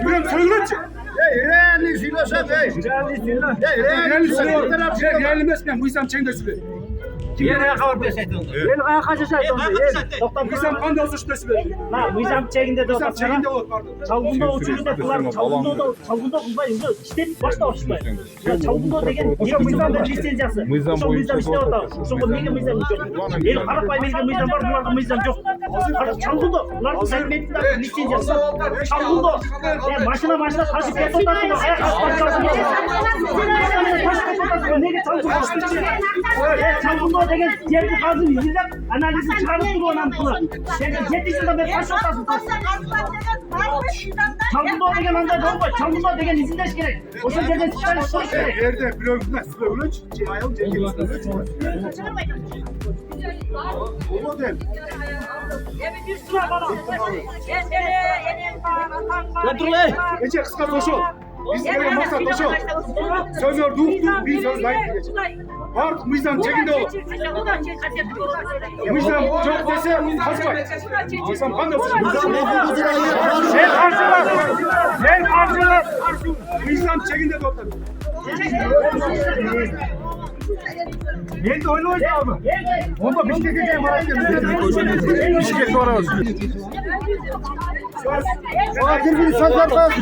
Buraya söylüyorsun. Realni söylüyorsa bey. Realni mesken bu insan çengde söylüyor. Yerine kalıp deseydin. Beni kaya kaçacak oldu. Bu insan kanda olsa şu da söylüyor. Na, bu izam çekinde de Bu insan otasana. çengde olur pardon. Çalgında uçurunda kılar, çalgında kızlayın. İşte başta uçmayın. Ya çalgında degen, niye bu izam da lisensiyası? Şu izam işte orada. Şu neyge bu izam yok. El karapay neyge bu izam var, bunlarda bu izam yok. Çalgında, bunlar segmentler lisensiyası. Çalgında, başına taşı pet otasın. Ayak aslan çalgında. Taşı pet otasın. Neyge çalgında? Çalgında degen, yerli kazın yüzünden analizi çıkarıp duruyor bunu. Yetişinde ben taş otasın. Çalgında degen anda olma. Çalgında degen izindeş gerek. O sözlerden çıkarış gerek. Yerde blokuna söylüyor. Ayağım çengde söylüyor. O model. Dur lan. Ece kıska toşu. Biz buraya masa toşu. Sözler duk bir söz layık geçecek. Artık bu insan çekinde olur. Bu insan çok dese kaçmay. Bu insan kan da olsun. Sen karşılar. Bu insan çekinde toplar. Yedi oyunu oynuyor mu? Onda bir şey diyeceğim. Bir şey var. Sonra bir söz var.